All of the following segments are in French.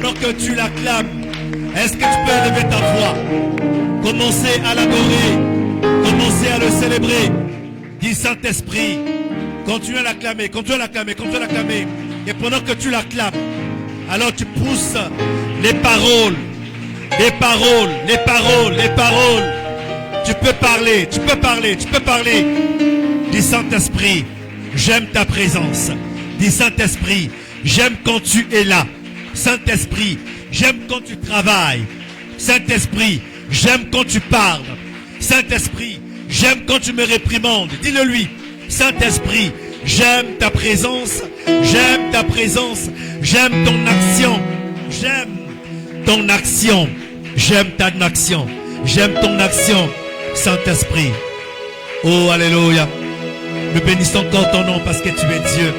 pendant que tu l'acclames, est-ce que tu peux élever ta voix? Commencer à l'adorer, commencer à le célébrer. Dis Saint-Esprit, continue à l'acclamer, continue à l'acclamer, continue à l'acclamer. Et pendant que tu l'acclames, alors tu pousses les paroles, les paroles, les paroles, les paroles. Tu peux parler, tu peux parler, tu peux parler. Dis Saint-Esprit, j'aime ta présence. Dis Saint-Esprit, j'aime quand tu es là. Saint-Esprit, j'aime quand tu travailles. Saint-Esprit, j'aime quand tu parles. Saint-Esprit, j'aime quand tu me réprimandes. Dis-le lui. Saint-Esprit, j'aime ta présence. J'aime ta présence. J'aime ton action. J'aime ton action. J'aime ta action. J'aime ton action. Saint-Esprit. Oh, alléluia. Nous bénissons encore ton nom parce que tu es Dieu.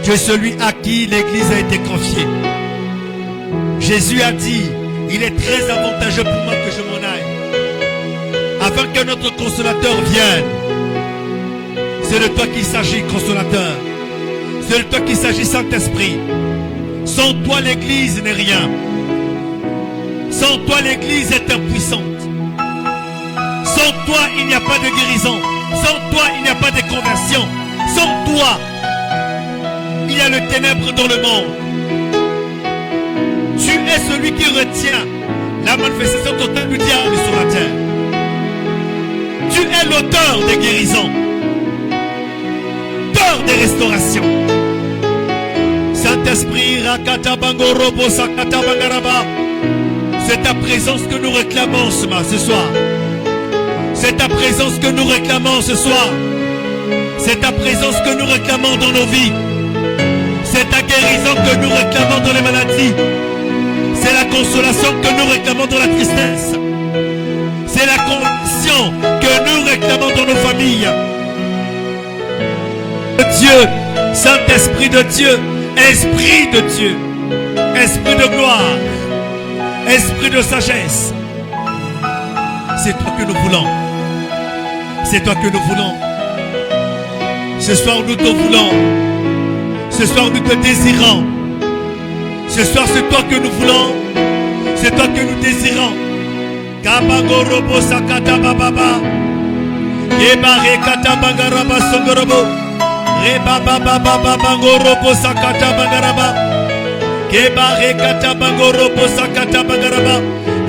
Tu es celui à qui l'Église a été confiée. Jésus a dit, il est très avantageux pour moi que je m'en aille, afin que notre consolateur vienne. C'est de toi qu'il s'agit, consolateur. C'est de toi qu'il s'agit, Saint-Esprit. Sans toi, l'Église n'est rien. Sans toi, l'Église est impuissante. Sans toi, il n'y a pas de guérison. Sans toi, il n'y a pas de conversion. Sans toi, il y a le ténèbre dans le monde. Tu es celui qui retient la manifestation totale du diable sur la terre. Tu es l'auteur des guérisons, l'auteur des restaurations. Saint-Esprit, Rakata Bangorobo Sakata Bangaraba, c'est ta présence que nous réclamons ce soir. C'est ta présence que nous réclamons ce soir. C'est ta présence que nous réclamons dans nos vies. C'est ta guérison que nous réclamons dans les maladies. C'est la consolation que nous réclamons dans la tristesse. C'est la conviction que nous réclamons dans nos familles. Dieu, Saint-Esprit de Dieu, Esprit de Dieu, Esprit de gloire, Esprit de sagesse. C'est toi que nous voulons. C'est toi que nous voulons. Ce soir nous te voulons. Ce soir nous te désirons. Ce soir c'est toi que nous voulons. C'est toi que nous désirons. Kabangorobo sakata bababa. Yebare kata bangaraba songorobo. Reba baba baba bangorobo sakata bangaraba. Kebare kata bangorobo sakata bangaraba.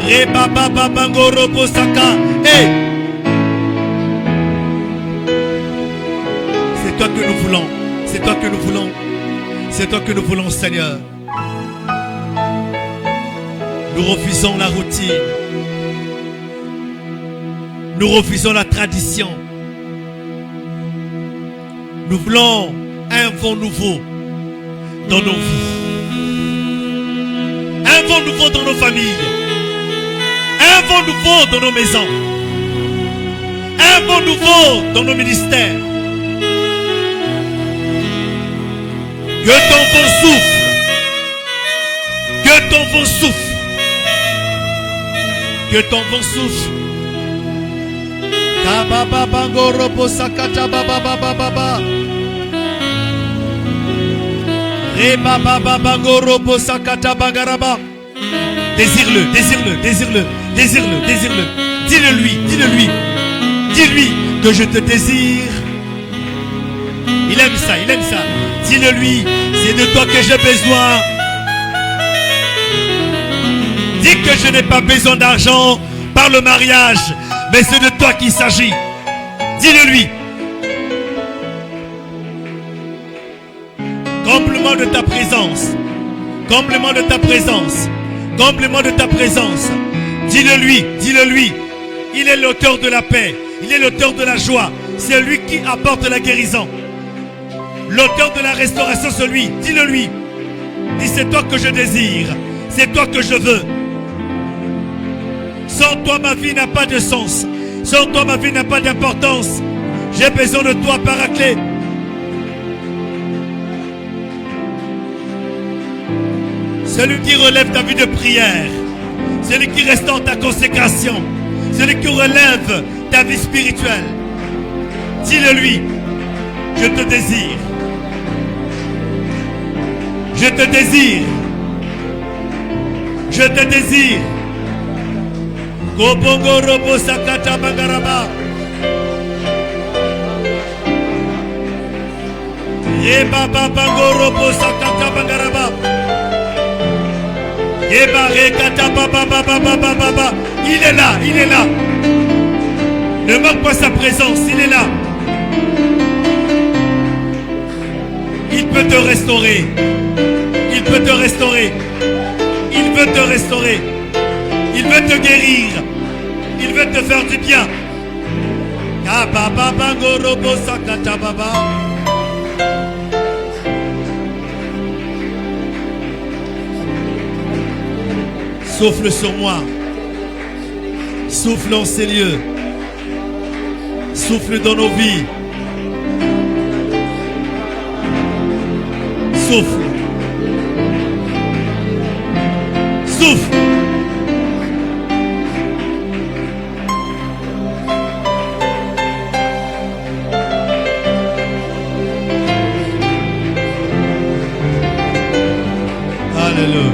Reba baba bangorobo saka. Hey! C'est toi que nous voulons. C'est toi que nous voulons. C'est toi que nous voulons, Seigneur. Nous refusons la routine. Nous refusons la tradition. Nous voulons un vent nouveau dans nos vies. Un vent nouveau dans nos familles. Un vent nouveau dans nos maisons. Un vent nouveau dans nos ministères. Que ton vent souffle. Que ton vent souffle. Que ton vent souffle. Désire-le, désire-le, désire-le, désire-le, désire-le. Dis-le lui, dis-le lui. Dis-lui que je te désire. Il aime ça, il aime ça. Dis-le lui, c'est de toi que j'ai besoin. Dis que je n'ai pas besoin d'argent par le mariage, mais c'est de toi qu'il s'agit. Dis-le lui. Comble-moi de ta présence. Comble-moi de ta présence. Comble-moi de ta présence. Dis-le lui, dis-le lui. Il est l'auteur de la paix. Il est l'auteur de la joie. C'est lui qui apporte la guérison. L'auteur de la restauration, c'est lui. Dis-le lui. Dis, c'est toi que je désire. C'est toi que je veux. Sans toi, ma vie n'a pas de sens. Sans toi, ma vie n'a pas d'importance. J'ai besoin de toi, Paraclet. Celui qui relève ta vie de prière. Celui qui restaure ta consécration. Celui qui relève ta vie spirituelle. Dis-le lui. Je te désire. Je te désire. Je te désire. Kobongo robo sakata bangaraba. Yebaba bango robo sakata bangaraba. Yebare kata baba baba baba baba. Il est là, il est là. Ne manque pas sa présence, il est là. Il peut te restaurer. Il peut te restaurer. Il veut te restaurer. Il veut te guérir. Il veut te faire du bien. Souffle sur moi. Souffle en ces lieux. Souffle dans nos vies. Souffle. Souffle. Alléluia.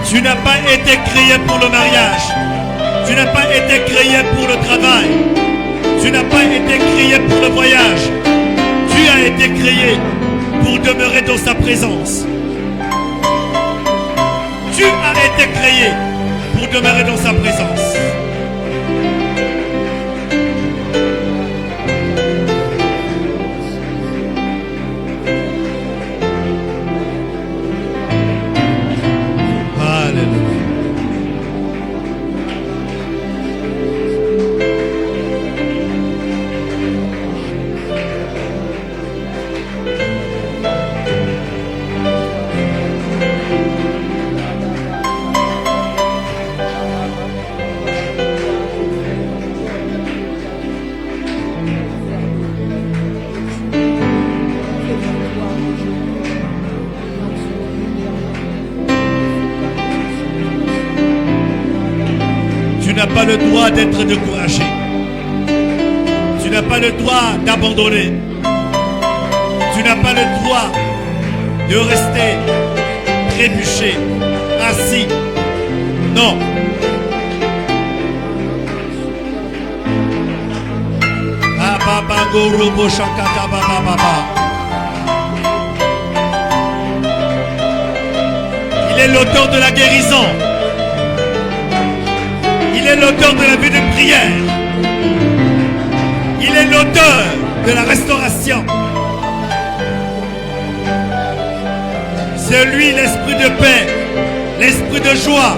Tu n'as pas été créé pour le mariage. Tu n'as pas été créé pour le travail. Tu n'as pas été créé pour le voyage. Tu as été créé pour demeurer dans sa présence. Tu as été créé pour demeurer dans sa présence. Tu n'as pas le droit d'être découragé. Tu n'as pas le droit d'abandonner. Tu n'as pas le droit de rester trébuché, assis. Non. Il est l'auteur de la guérison. Il est l'auteur de la vie de prière. Il est l'auteur de la restauration. C'est lui l'esprit de paix, l'esprit de joie.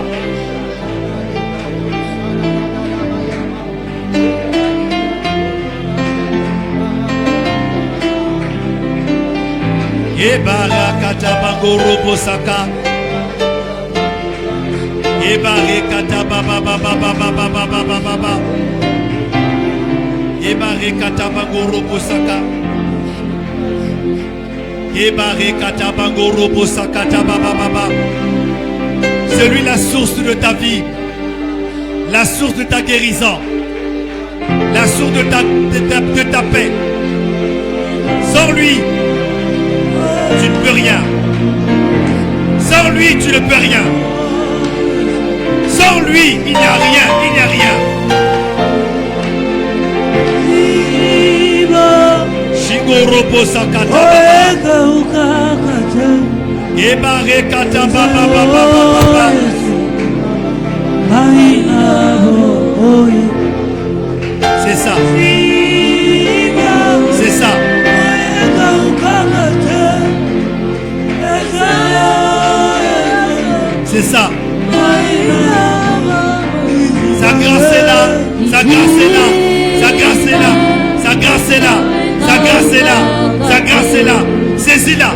Yebarakata bangoro bosaka. Yebarekata baba baba baba baba baba baba. Yebarekata bangoro bosaka. Yebarekata bangoro bosaka baba baba. C'est lui la source de ta vie, la source de ta guérison, la source de ta paix. Sans lui, tu ne peux rien. Sans lui, tu ne peux rien. Sans lui, il n'y a rien, il n'y a rien. Shigorobo sakata. Ebare kata baba baba baba. C'est ça. C'est ça. C'est ça. Sa grâce est là. Sa grâce est là. Sa grâce est là. Sa grâce est là. Sa grâce est là. Sa grâce est là. Saisis-la.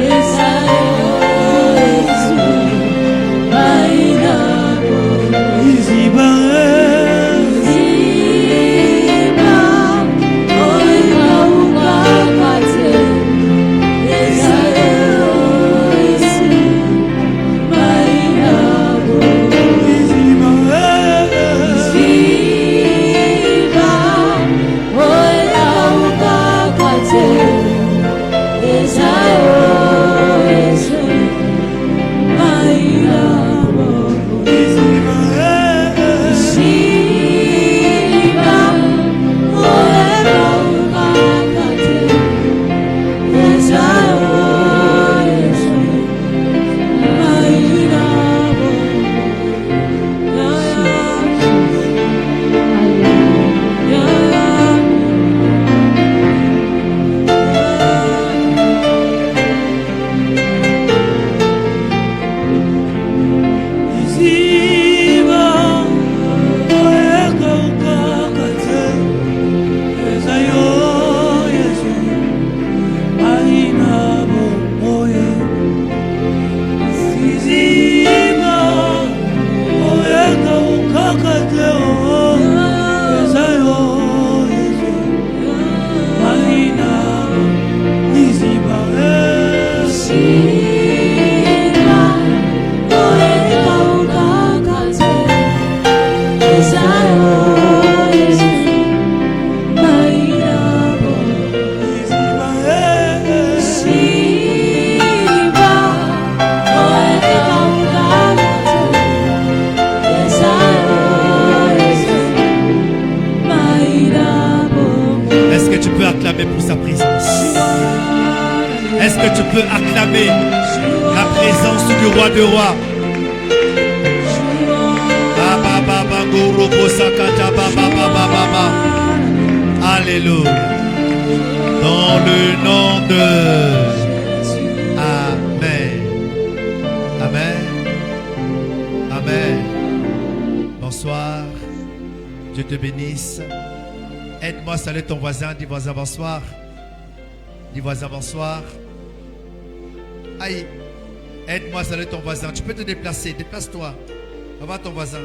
Acclamer pour sa présence. Est-ce que tu peux acclamer la présence du roi de rois? Alléluia. Dans le nom de Amen. Amen. Amen. Bonsoir. Dieu te bénisse. Aide-moi à saluer ton voisin. Dis voisin bonsoir. Dis voisin bonsoir. Aïe. Aide-moi à saluer ton voisin. Tu peux te déplacer. Déplace-toi. Va voir ton voisin.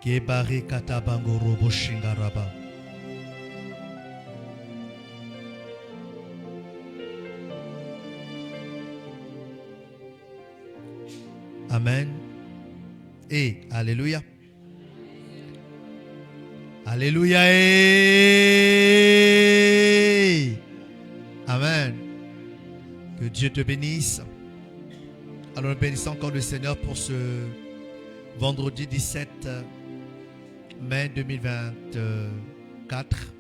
Gebare katabango robo shingaraba. Amen. Et alléluia. Alléluia. Et amen. Que Dieu te bénisse. Alors nous bénissons encore le Seigneur pour ce vendredi 17 mai 2024.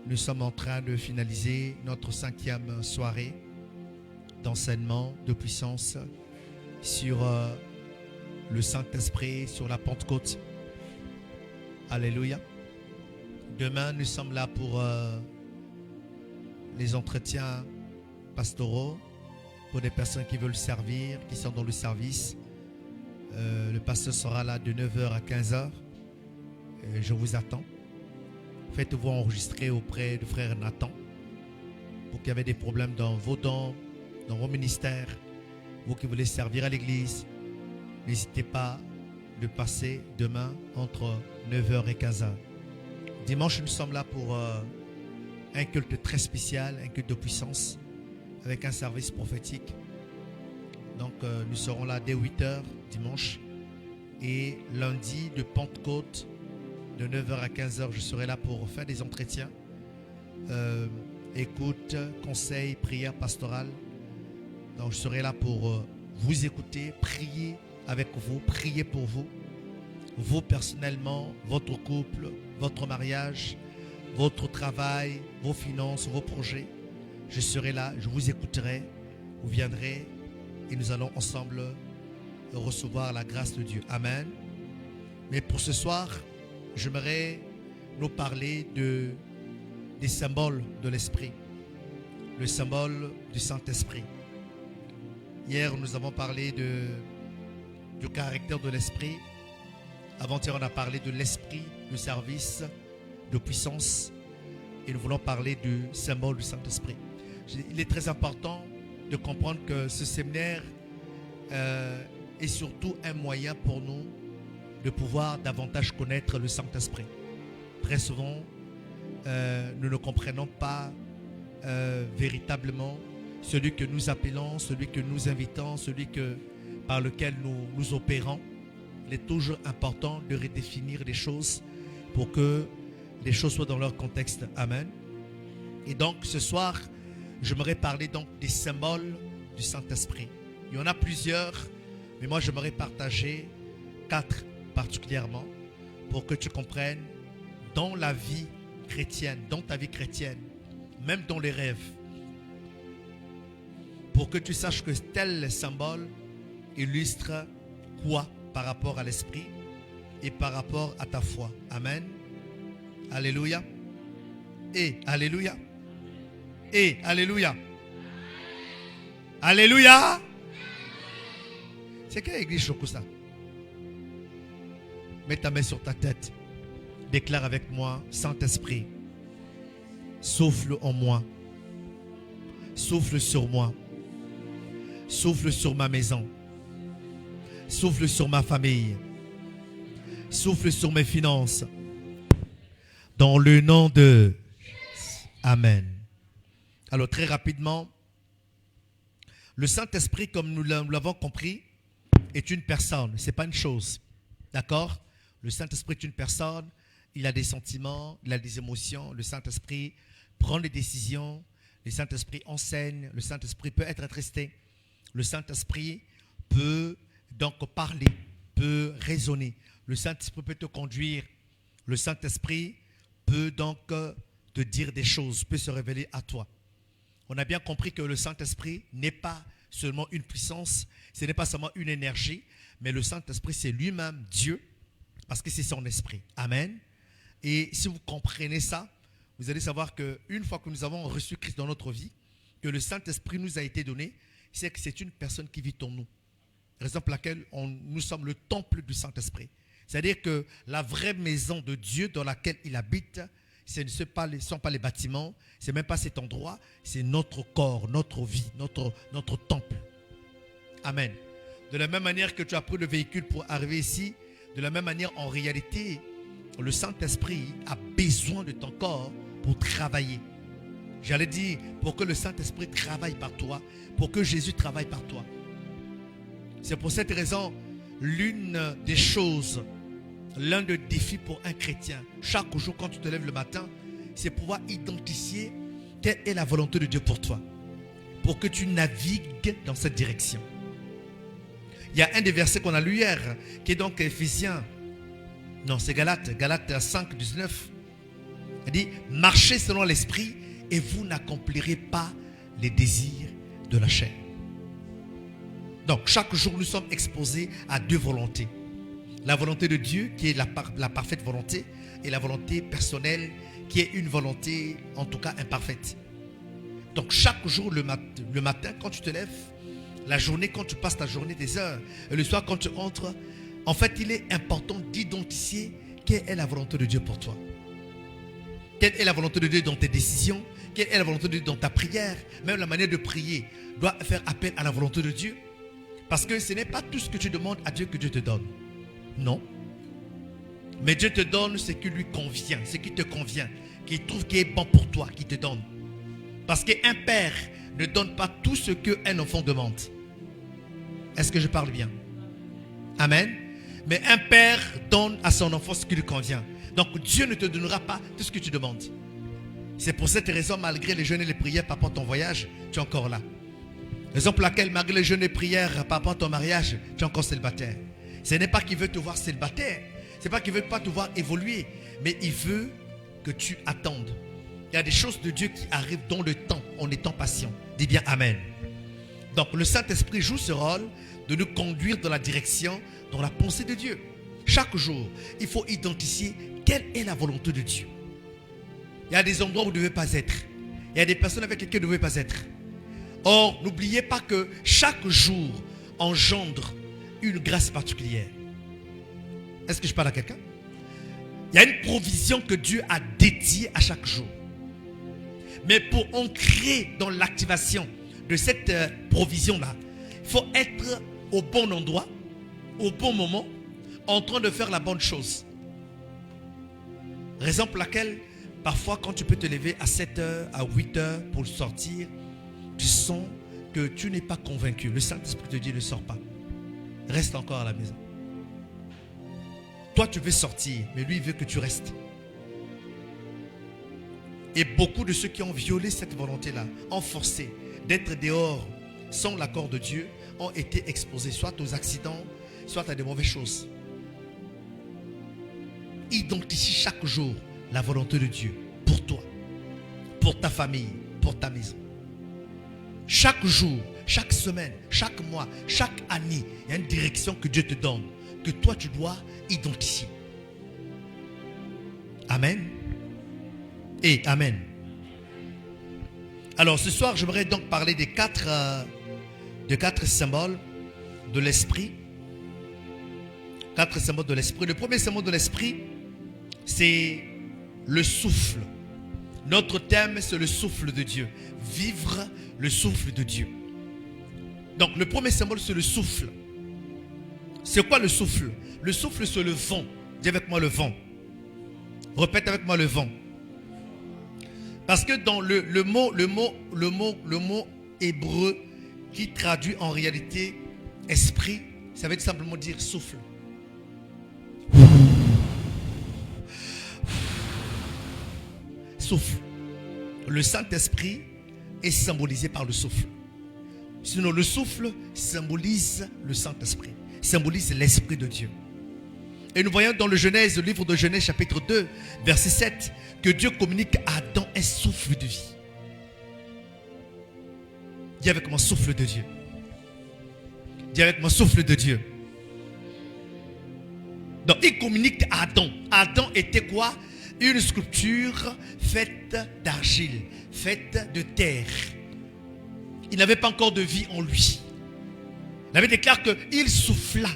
Nous sommes en train de finaliser notre 5e soirée d'enseignement de puissance sur le Saint-Esprit, sur la Pentecôte. Alléluia. Demain, nous sommes là pour les entretiens pastoraux, pour des personnes qui veulent servir, qui sont dans le service. Le pasteur sera là de 9h à 15h. Je vous attends. Faites-vous enregistrer auprès du frère Nathan pour qu'il y ait des problèmes dans vos dons, dans vos ministères. Vous qui voulez servir à l'église, n'hésitez pas de passer demain entre 9h et 15h. Dimanche, nous sommes là pour un culte très spécial, un culte de puissance, avec un service prophétique. Donc, nous serons là dès 8h dimanche. Et lundi de Pentecôte, de 9h à 15h, je serai là pour faire des entretiens. Écoute, conseil, prière pastorale. Donc je serai là pour vous écouter, prier avec vous, prier pour vous. Vous personnellement, votre couple, votre mariage, votre travail, vos finances, vos projets. Je serai là, je vous écouterai, vous viendrez et nous allons ensemble recevoir la grâce de Dieu. Amen. Mais pour ce soir, j'aimerais nous parler des symboles de l'Esprit. Le symbole du Saint-Esprit. Hier, nous avons parlé du caractère de l'Esprit. Avant-hier, on a parlé de l'Esprit, du service, de puissance. Et nous voulons parler du symbole du Saint-Esprit. Il est très important de comprendre que ce séminaire est surtout un moyen pour nous de pouvoir davantage connaître le Saint-Esprit. Très souvent, nous ne comprenons pas véritablement celui que nous appelons, celui que nous invitons, celui par lequel nous opérons. Il est toujours important de redéfinir les choses pour que les choses soient dans leur contexte. Amen. Et donc ce soir, j'aimerais parler donc des symboles du Saint-Esprit. Il y en a plusieurs, mais moi j'aimerais partager 4 particulièrement pour que tu comprennes dans la vie chrétienne, dans ta vie chrétienne, même dans les rêves, pour que tu saches que tel symbole illustre quoi par rapport à l'esprit et par rapport à ta foi. Amen. Alléluia. Et alléluia. Et alléluia. Alléluia. C'est quelle église Shokusa? Mets ta main sur ta tête. Déclare avec moi, Saint-Esprit, souffle en moi. Souffle sur moi. Souffle sur ma maison. Souffle sur ma famille. Souffle sur mes finances. Dans le nom de Amen. Alors très rapidement, le Saint-Esprit, comme nous l'avons compris, est une personne. Ce n'est pas une chose. D'accord? Le Saint-Esprit est une personne. Il a des sentiments, il a des émotions. Le Saint-Esprit prend des décisions. Le Saint-Esprit enseigne. Le Saint-Esprit peut être attristé. Le Saint-Esprit peut donc parler, peut raisonner. Le Saint-Esprit peut te conduire. Le Saint-Esprit peut donc te dire des choses, peut se révéler à toi. On a bien compris que le Saint-Esprit n'est pas seulement une puissance, ce n'est pas seulement une énergie, mais le Saint-Esprit c'est lui-même Dieu, parce que c'est son esprit. Amen. Et si vous comprenez ça, vous allez savoir qu'une fois que nous avons reçu Christ dans notre vie, que le Saint-Esprit nous a été donné, c'est que c'est une personne qui vit en nous. Raison pour laquelle nous sommes le temple du Saint-Esprit. C'est-à-dire que la vraie maison de Dieu dans laquelle il habite, ce ne sont pas les bâtiments, ce n'est même pas cet endroit, c'est notre corps, notre vie, notre temple. Amen. De la même manière que tu as pris le véhicule pour arriver ici, de la même manière, en réalité, le Saint-Esprit a besoin de ton corps pour travailler. J'allais dire, pour que le Saint-Esprit travaille par toi, pour que Jésus travaille par toi. C'est pour cette raison, l'une des choses, l'un des défis pour un chrétien, chaque jour quand tu te lèves le matin, c'est pouvoir identifier quelle est la volonté de Dieu pour toi, pour que tu navigues dans cette direction. Il y a un des versets qu'on a lu hier, qui est donc Éphésiens, non c'est Galates 5, 19. Il dit, marchez selon l'esprit et vous n'accomplirez pas les désirs de la chair. Donc chaque jour nous sommes exposés à deux volontés. La volonté de Dieu qui est la parfaite volonté et la volonté personnelle qui est une volonté en tout cas imparfaite. Donc chaque jour le matin quand tu te lèves, la journée quand tu passes ta journée des heures et le soir quand tu entres, en fait il est important d'identifier quelle est la volonté de Dieu pour toi. Quelle est la volonté de Dieu dans tes décisions? Quelle est la volonté de Dieu dans ta prière? Même la manière de prier doit faire appel à la volonté de Dieu. Parce que ce n'est pas tout ce que tu demandes à Dieu que Dieu te donne. Non. Mais Dieu te donne ce qui lui convient, ce qui te convient, qu'il trouve qui est bon pour toi, qui te donne. Parce qu'un père ne donne pas tout ce qu'un enfant demande. Est-ce que je parle bien? Amen. Mais un père donne à son enfant ce qui lui convient. Donc Dieu ne te donnera pas tout ce que tu demandes. C'est pour cette raison, malgré les jeûnes et les prières par rapport à ton voyage, tu es encore là. Raison pour laquelle, malgré les jeûnes et prières par rapport à ton mariage, tu es encore célibataire. Ce n'est pas qu'il veut te voir célibataire. Ce n'est pas qu'il ne veut pas te voir évoluer. Mais il veut que tu attendes. Il y a des choses de Dieu qui arrivent dans le temps, en étant patient. Dis bien Amen. Donc le Saint-Esprit joue ce rôle de nous conduire dans la direction, dans la pensée de Dieu. Chaque jour, il faut identifier quelle est la volonté de Dieu. Il y a des endroits où vous ne devez pas être. Il y a des personnes avec lesquelles vous ne devez pas être. Or, n'oubliez pas que chaque jour engendre une grâce particulière. Est-ce que je parle à quelqu'un? Il y a une provision que Dieu a dédiée à chaque jour. Mais pour entrer dans l'activation de cette provision-là, il faut être au bon endroit, au bon moment, en train de faire la bonne chose. Raison pour laquelle, parfois, quand tu peux te lever à 7h, à 8h pour sortir, tu sens que tu n'es pas convaincu. Le Saint-Esprit te dit ne sors pas. Reste encore à la maison. Toi, tu veux sortir, mais lui, il veut que tu restes. Et beaucoup de ceux qui ont violé cette volonté-là, ont forcé d'être dehors sans l'accord de Dieu, ont été exposés soit aux accidents, soit à des mauvaises choses. Identifie chaque jour la volonté de Dieu pour toi, pour ta famille, pour ta maison. Chaque jour, chaque semaine, chaque mois, chaque année, il y a une direction que Dieu te donne, que toi tu dois identifier. Amen. Et Amen. Alors ce soir, j'aimerais donc parler des quatre symboles de l'esprit 4 symboles de l'esprit. Le premier symbole de l'esprit, c'est le souffle. Notre thème, c'est le souffle de Dieu. Vivre le souffle de Dieu. Donc, le premier symbole, c'est le souffle. C'est quoi le souffle? Le souffle, c'est le vent. Dis avec moi le vent. Répète avec moi le vent. Parce que dans le mot hébreu qui traduit en réalité esprit, ça veut simplement dire souffle. Souffle. Le Saint-Esprit est symbolisé par le souffle. Sinon, le souffle symbolise le Saint-Esprit, symbolise l'Esprit de Dieu. Et nous voyons dans le livre de Genèse chapitre 2, verset 7, que Dieu communique à Adam un souffle de vie. Dis avec moi, souffle de Dieu. Dis avec moi, souffle de Dieu. Donc, il communique à Adam. Adam était quoi? Une sculpture faite d'argile, faite de terre. Il n'avait pas encore de vie en lui. Il avait déclaré qu'il souffla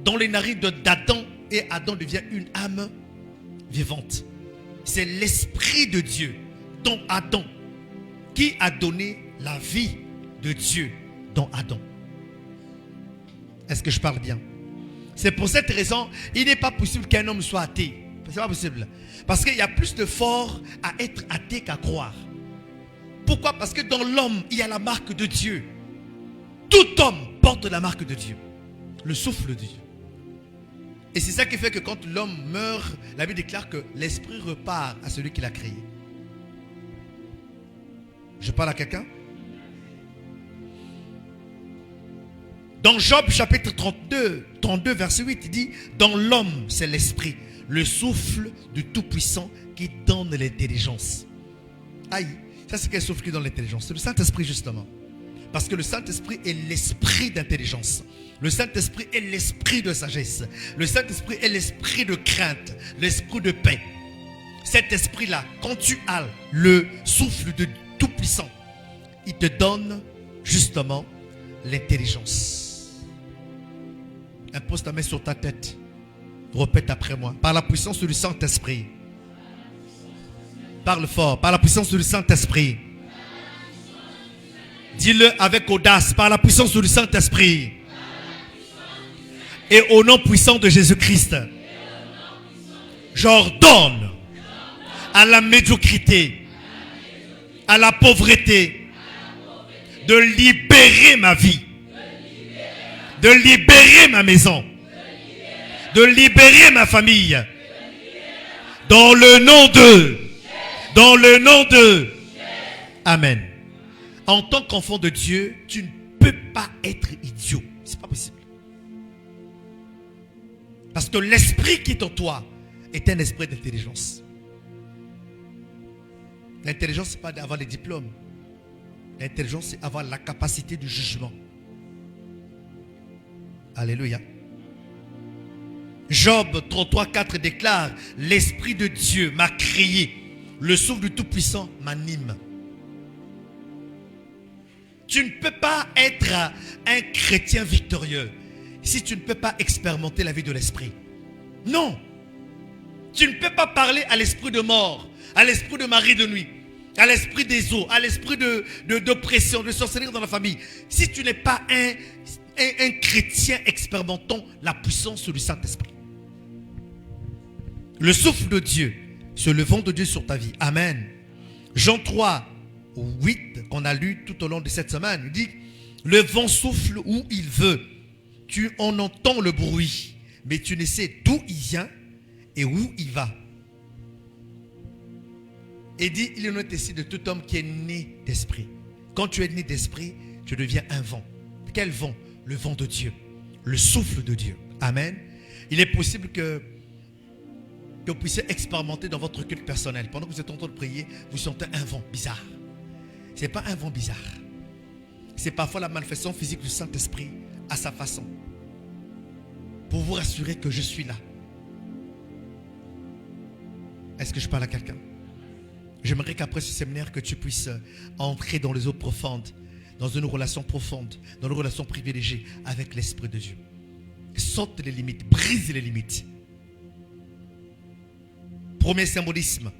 dans les narines d'Adam et Adam devient une âme vivante. C'est l'Esprit de Dieu dans Adam qui a donné la vie de Dieu dans Adam. Est-ce que je parle bien? C'est pour cette raison, il n'est pas possible qu'un homme soit athée. C'est pas possible. Parce qu'il y a plus de fort à être athée qu'à croire. Pourquoi? Parce que dans l'homme, il y a la marque de Dieu. Tout homme porte la marque de Dieu. Le souffle de Dieu. Et c'est ça qui fait que quand l'homme meurt, la Bible déclare que l'esprit repart à celui qui l'a créé. Je parle à quelqu'un? Dans Job chapitre 32 verset 8, il dit: dans l'homme, c'est l'esprit, le souffle du Tout-Puissant qui donne l'intelligence. Aïe, ça c'est quel souffle qui donne l'intelligence? C'est le Saint-Esprit justement. Parce que le Saint-Esprit est l'esprit d'intelligence. Le Saint-Esprit est l'esprit de sagesse. Le Saint-Esprit est l'esprit de crainte, l'esprit de paix. Cet esprit-là, quand tu as le souffle de Tout-Puissant, il te donne justement l'intelligence. Impose ta main sur ta tête. Répète après moi. Par la puissance du Saint-Esprit. Parle fort. Par la puissance du Saint-Esprit. Dis-le avec audace. Par la puissance du Saint-Esprit. Et au nom puissant de Jésus-Christ. J'ordonne à la médiocrité, à la pauvreté, de libérer ma vie, de libérer ma maison, de libérer ma famille. Dans le nom de Amen. En tant qu'enfant de Dieu, tu ne peux pas être idiot. C'est pas possible. Parce que l'esprit qui est en toi est un esprit d'intelligence. L'intelligence, ce n'est pas d'avoir les diplômes. L'intelligence, c'est avoir la capacité du jugement. Alléluia. Job 33:4 déclare: l'Esprit de Dieu m'a créé. Le souffle du Tout-Puissant m'anime. Tu ne peux pas être un chrétien victorieux si tu ne peux pas expérimenter la vie de l'esprit. Non. Tu ne peux pas parler à l'esprit de mort, à l'esprit de mari de nuit, à l'esprit des eaux, à l'esprit d'oppression, de sorcellerie dans la famille. Si tu n'es pas un chrétien expérimentant la puissance du Saint-Esprit. Le souffle de Dieu, c'est le vent de Dieu sur ta vie. Amen. Jean 3:8 qu'on a lu tout au long de cette semaine, il dit: le vent souffle où il veut. Tu en entends le bruit, mais tu ne sais d'où il vient et où il va. Et dit: il en est ainsi de tout homme qui est né d'esprit. Quand tu es né d'esprit, tu deviens un vent. Quel vent? Le vent de Dieu, le souffle de Dieu. Amen. Il est possible que vous puissiez expérimenter dans votre culte personnel. Pendant que vous êtes en train de prier, vous sentez un vent bizarre. Ce n'est pas un vent bizarre. C'est parfois la manifestation physique du Saint-Esprit à sa façon. Pour vous rassurer que je suis là. Est-ce que je parle à quelqu'un? J'aimerais qu'après ce séminaire, que tu puisses entrer dans les eaux profondes, dans une relation profonde, dans une relation privilégiée avec l'Esprit de Dieu. saute les limites, brise les limites. Premier symbolisme,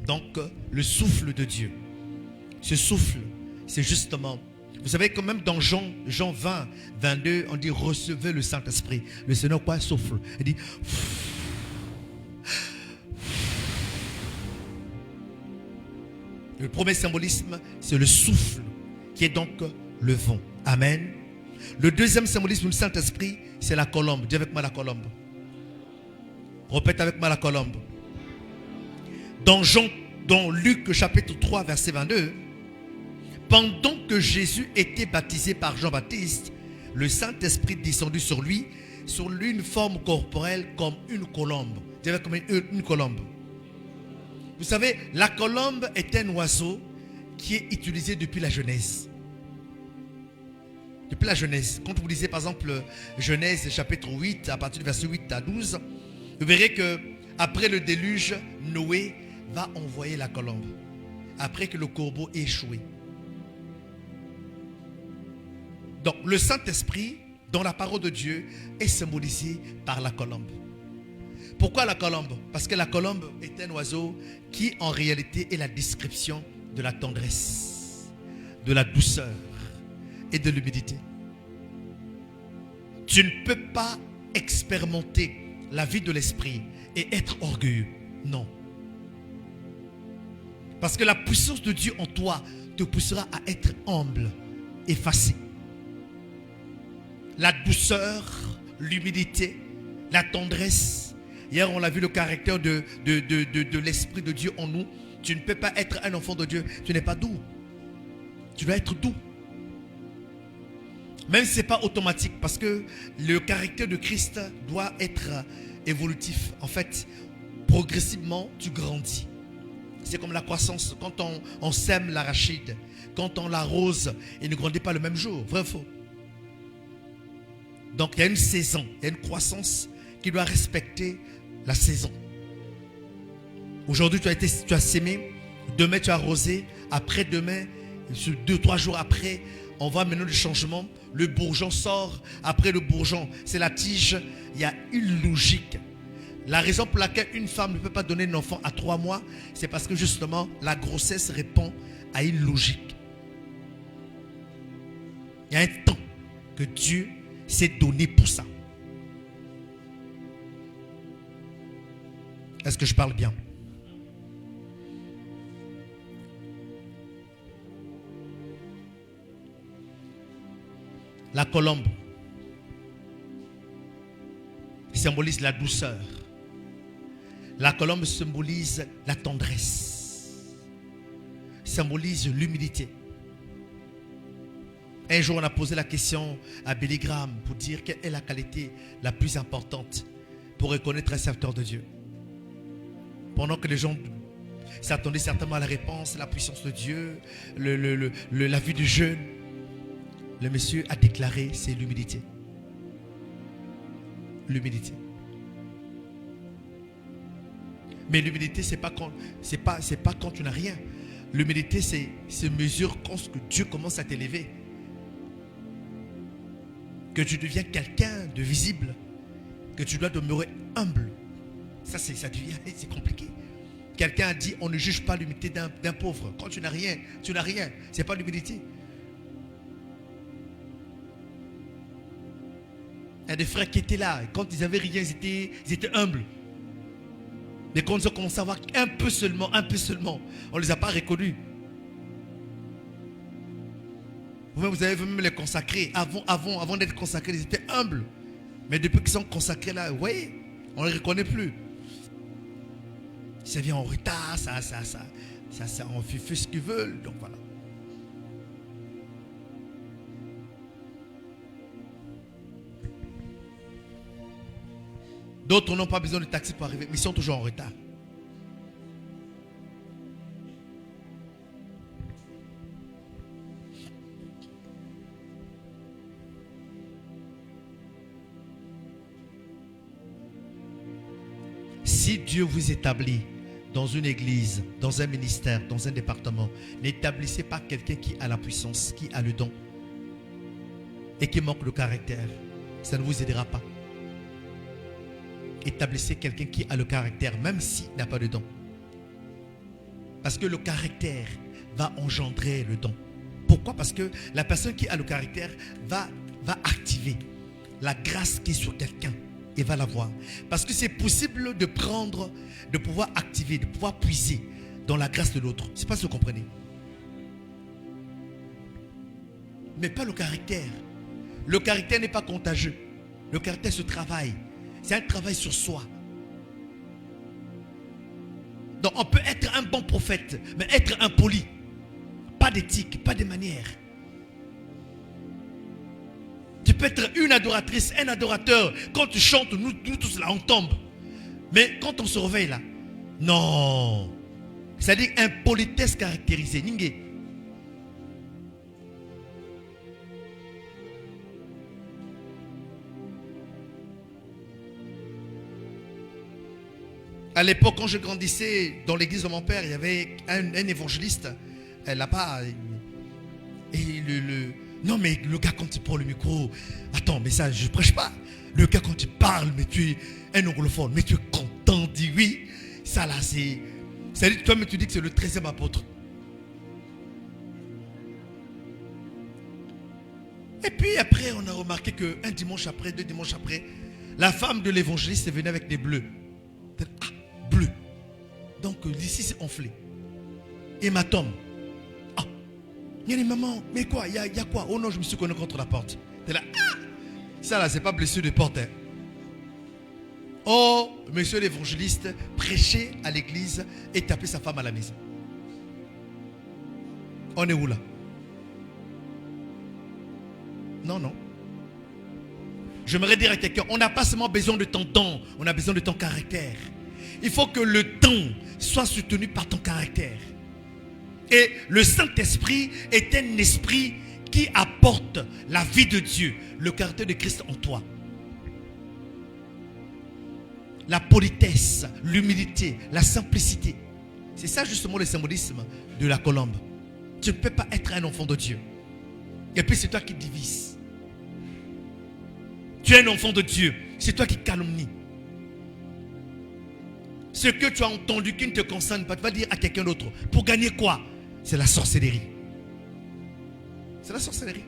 donc le souffle de Dieu. Ce souffle, c'est justement, vous savez que même dans Jean 20, 22, on dit recevez le Saint-Esprit. Le Seigneur quoi souffle. Il dit le premier symbolisme, c'est le souffle, qui est donc le vent. Amen. Le deuxième symbolisme du Saint-Esprit, c'est la colombe. Dis avec moi la colombe. Répète avec moi la colombe. Dans Luc chapitre 3, verset 22, pendant que Jésus était baptisé par Jean-Baptiste, le Saint-Esprit descendu sur lui une forme corporelle comme une colombe. Dis avec moi une colombe. Vous savez, la colombe est un oiseau qui est utilisé depuis la Genèse. Depuis la Genèse. Quand vous lisez par exemple Genèse chapitre 8, à partir du verset 8 à 12, vous verrez que après le déluge, Noé va envoyer la colombe. Après que le corbeau ait échoué. Donc le Saint-Esprit, dans la parole de Dieu, est symbolisé par la colombe. Pourquoi la colombe? Parce que la colombe est un oiseau qui en réalité est la description de la tendresse, de la douceur et de l'humilité. Tu ne peux pas expérimenter la vie de l'esprit et être orgueilleux. Non. Parce que la puissance de Dieu en toi te poussera à être humble, effacé. La douceur, l'humilité, la tendresse. Hier, on a vu le caractère de l'Esprit de Dieu en nous. Tu ne peux pas être un enfant de Dieu. Tu n'es pas doux. Tu dois être doux. Même si ce n'est pas automatique, parce que le caractère de Christ doit être évolutif. En fait, progressivement, tu grandis. C'est comme la croissance. Quand on sème l'arachide, quand on l'arrose, il ne grandit pas le même jour. Vrai ou faux? Donc il y a une saison, il y a une croissance qui doit respecter la saison. Aujourd'hui tu as sémé, demain tu as arrosé, après-demain, 2-3 jours après, on voit maintenant le changement, le bourgeon sort, après le bourgeon, c'est la tige, il y a une logique. La raison pour laquelle une femme ne peut pas donner un enfant à 3 mois, c'est parce que justement la grossesse répond à une logique. Il y a un temps que Dieu s'est donné pour ça. Est-ce que je parle bien? La colombe symbolise la douceur. La colombe symbolise la tendresse. Symbolise l'humilité. Un jour, on a posé la question à Billy Graham pour dire quelle est la qualité la plus importante pour reconnaître un serviteur de Dieu. Pendant que les gens s'attendaient certainement à la réponse, la puissance de Dieu, la vie du jeûne, le monsieur a déclaré, c'est l'humilité. L'humilité. Mais l'humilité, c'est pas quand tu n'as rien. L'humilité, c'est mesure quand Dieu commence à t'élever. Que tu deviens quelqu'un de visible, que tu dois demeurer humble. Ça devient, c'est compliqué. Quelqu'un a dit, on ne juge pas l'humilité d'un pauvre. Quand tu n'as rien, tu n'as rien. Ce n'est pas l'humilité. Il y a des frères qui étaient là. Quand ils n'avaient rien, ils étaient humbles. Mais quand ils ont commencé à avoir un peu seulement, on ne les a pas reconnus. Vous avez même les consacrés. Avant d'être consacrés, ils étaient humbles. Mais depuis qu'ils sont consacrés là, vous voyez, on ne les reconnaît plus. Ça vient en retard, ça, on fait ce qu'ils veulent. Donc voilà. D'autres n'ont pas besoin de taxi pour arriver, mais ils sont toujours en retard. Si Dieu vous établit dans une église, dans un ministère, dans un département, n'établissez pas quelqu'un qui a la puissance, qui a le don et qui manque de caractère. Ça ne vous aidera pas. établissez quelqu'un qui a le caractère, même s'il n'a pas de don. Parce que le caractère va engendrer le don. Pourquoi? Parce que la personne qui a le caractère va activer la grâce qui est sur quelqu'un et va la voir. Parce que c'est possible de prendre, de pouvoir activer, de pouvoir puiser dans la grâce de l'autre. Je ne sais pas si vous comprenez. Mais pas le caractère. Le caractère n'est pas contagieux. Le caractère se travaille. C'est un travail sur soi. Donc on peut être un bon prophète, mais être impoli. Pas d'éthique, pas de manières. Tu peux être une adoratrice, un adorateur. Quand tu chantes, nous tous là, on tombe. Mais quand on se réveille là, non. C'est-à-dire impolitesse caractérisée. Ningué. À l'époque, quand je grandissais dans l'église de mon père, il y avait un évangéliste là-bas. Non, mais le gars, quand il prend le micro, attends, mais ça, je ne prêche pas. Le gars, quand il parle, mais tu es un anglophone, mais tu es content, dis oui. Ça là, c'est. C'est-à-dire, toi, mais tu dis que c'est le 13e apôtre. Et puis après, on a remarqué qu'un dimanche après, 2 dimanches après, la femme de l'évangéliste est venue avec des bleus. Ah, bleu. Donc d'ici c'est enflé. Hématome. Ah. Il y a des mamans. Mais quoi? Il y a quoi? Oh non, je me suis connu contre la porte. T'es là. Ah. Ça là, c'est pas blessure de porte. Hein. Oh, monsieur l'évangéliste prêchait à l'église et tapait sa femme à la maison. On est où là? Non, non. J'aimerais dire à quelqu'un, on n'a pas seulement besoin de ton don, on a besoin de ton caractère. Il faut que le don soit soutenu par ton caractère. Et le Saint-Esprit est un esprit qui apporte la vie de Dieu, le caractère de Christ en toi. La politesse, l'humilité, la simplicité. C'est ça justement le symbolisme de la colombe. Tu ne peux pas être un enfant de Dieu. Et puis c'est toi qui divises. Tu es un enfant de Dieu. C'est toi qui calomnies. Ce que tu as entendu qui ne te concerne pas, tu vas dire à quelqu'un d'autre. Pour gagner quoi? C'est la sorcellerie. C'est la sorcellerie.